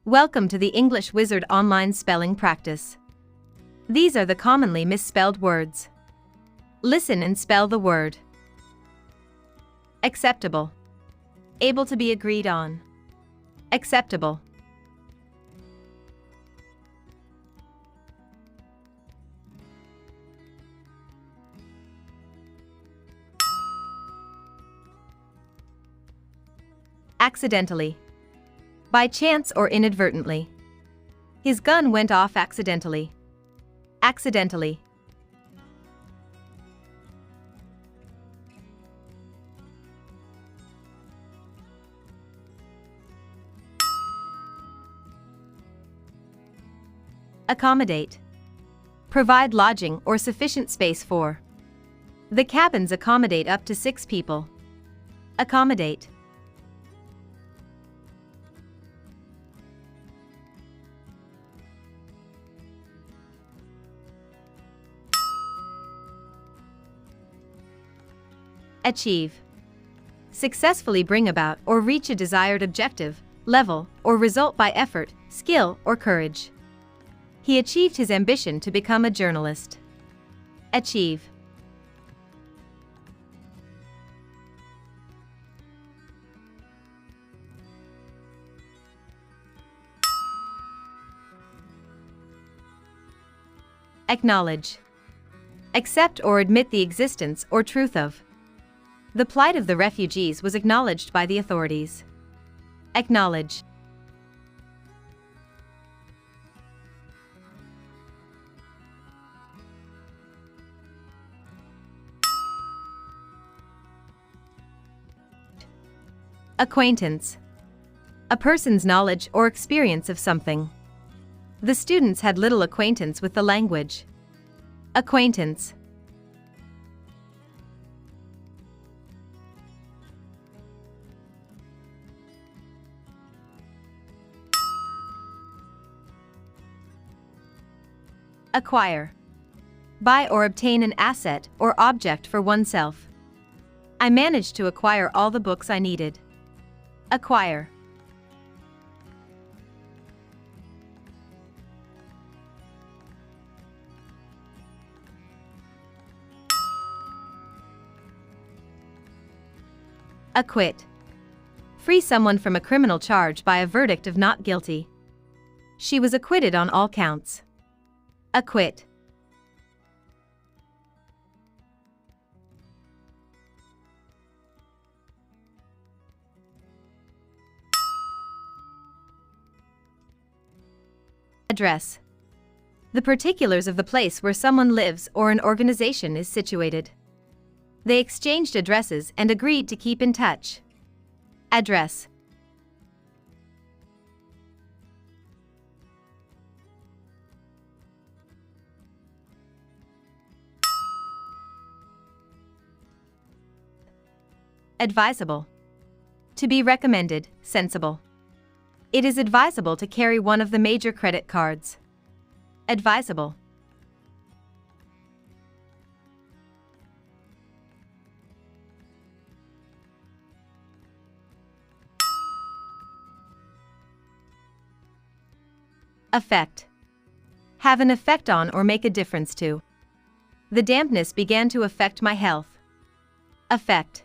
Welcome to the English Wizard online spelling practice. These are the commonly misspelled words. Listen and spell the word. Acceptable. Able to be agreed on. Acceptable. Accidentally. By chance or inadvertently. His gun went off accidentally. Accidentally. Accommodate. Provide lodging or sufficient space for. The cabins accommodate up to 6 people. Accommodate. Achieve. Successfully bring about or reach a desired objective, level, or result by effort, skill, or courage. He achieved his ambition to become a journalist. Achieve. Acknowledge. Accept or admit the existence or truth of. The plight of the refugees was acknowledged by the authorities. Acknowledge. Acquaintance. A person's knowledge or experience of something. The students had little acquaintance with the language. Acquaintance. Acquire. Buy or obtain an asset or object for oneself. I managed to acquire all the books I needed. Acquire. Acquit. Free someone from a criminal charge by a verdict of not guilty. She was acquitted on all counts. Acquit. Address. The particulars of the place where someone lives or an organization is situated. They exchanged addresses and agreed to keep in touch. Address. Advisable. To be recommended, sensible. It is advisable to carry one of the major credit cards. Advisable. Affect. Have an effect on or make a difference to. The dampness began to affect my health. Affect.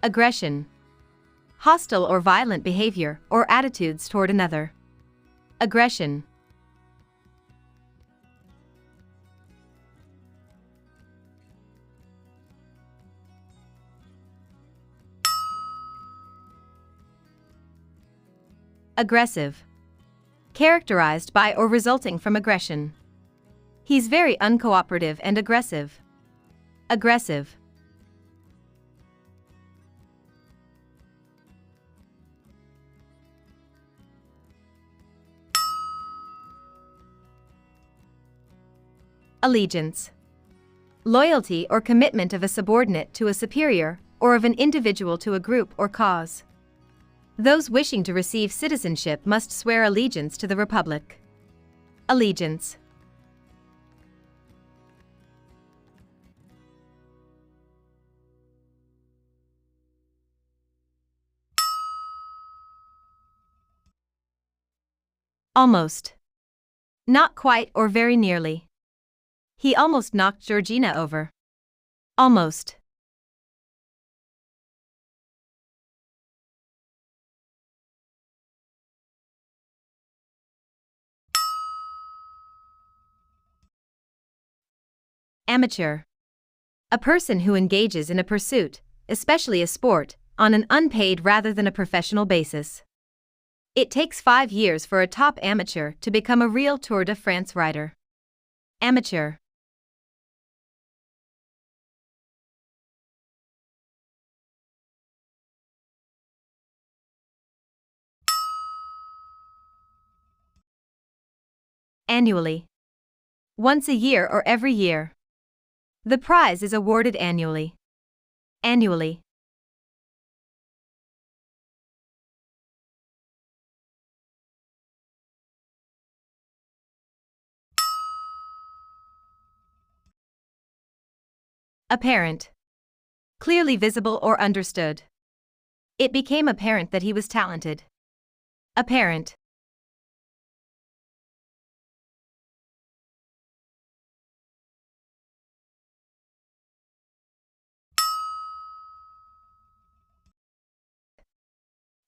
Aggression. Hostile or violent behavior or attitudes toward another. Aggression. Aggressive. Characterized by or resulting from aggression. He's very uncooperative and aggressive. Aggressive. Allegiance. Loyalty or commitment of a subordinate to a superior, or of an individual to a group or cause. Those wishing to receive citizenship must swear allegiance to the Republic. Allegiance. Almost. Not quite or very nearly. He almost knocked Georgina over. Almost. Amateur. A person who engages in a pursuit, especially a sport, on an unpaid rather than a professional basis. It takes 5 years for a top amateur to become a real Tour de France rider. Amateur. Annually. Once a year or every year. The prize is awarded annually. Annually. Apparent. Clearly visible or understood. It became apparent that he was talented. Apparent.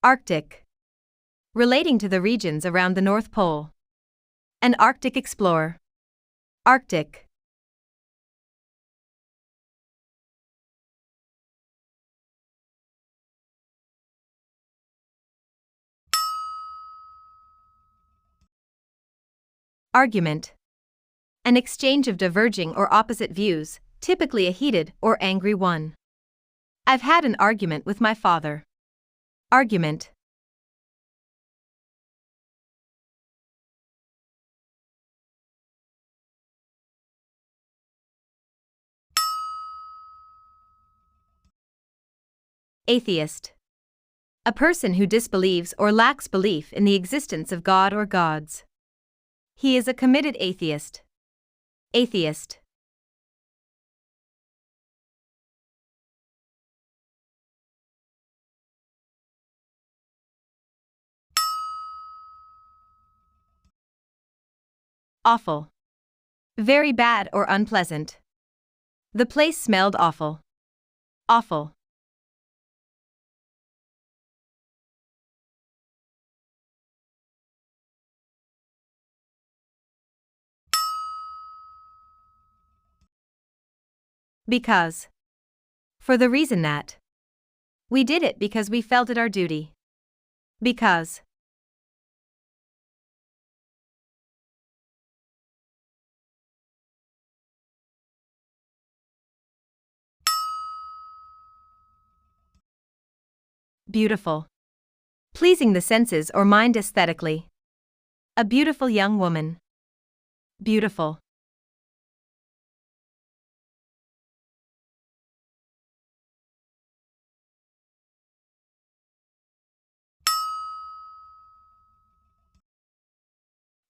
Arctic. Relating to the regions around the North Pole. An Arctic explorer. Arctic. Argument. An exchange of diverging or opposite views, typically a heated or angry one. I've had an argument with my father. Argument. Atheist. A person who disbelieves or lacks belief in the existence of God or gods. He is a committed atheist. Atheist. Awful. Very bad or unpleasant. The place smelled awful. Awful. Because. For the reason that. We did it because we felt it our duty. Because. Beautiful. Pleasing the senses or mind aesthetically. A beautiful young woman. Beautiful.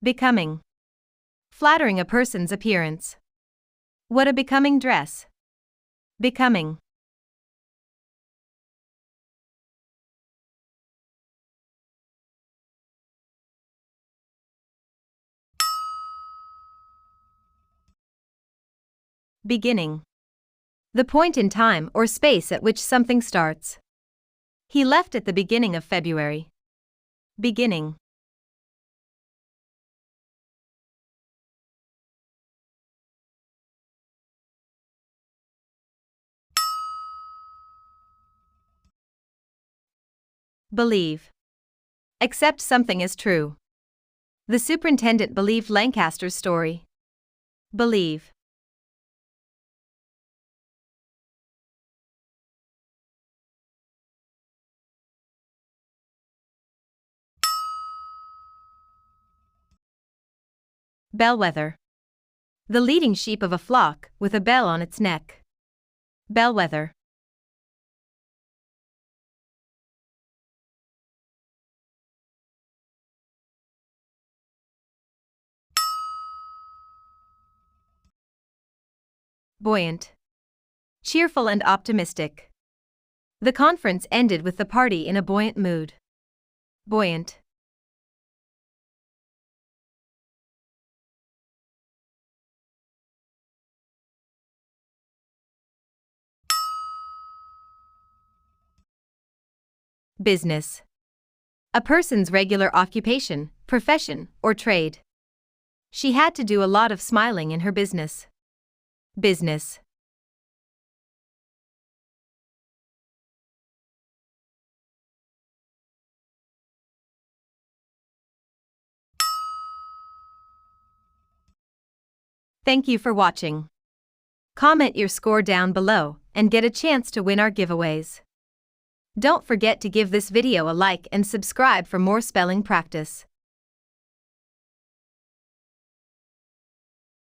Becoming. Flattering a person's appearance. What a becoming dress. Becoming. Beginning. The point in time or space at which something starts. He left at the beginning of February. Beginning. Believe. Accept something as true. The superintendent believed Lancaster's story. Believe. Bellwether. The leading sheep of a flock with a bell on its neck. Bellwether. Buoyant. Cheerful and optimistic. The conference ended with the party in a buoyant mood. Buoyant. Business. A person's regular occupation, profession, or trade. She had to do a lot of smiling in her business. Business. Thank you for watching. Comment your score down below and get a chance to win our giveaways. Don't forget to give this video a like and subscribe for more spelling practice.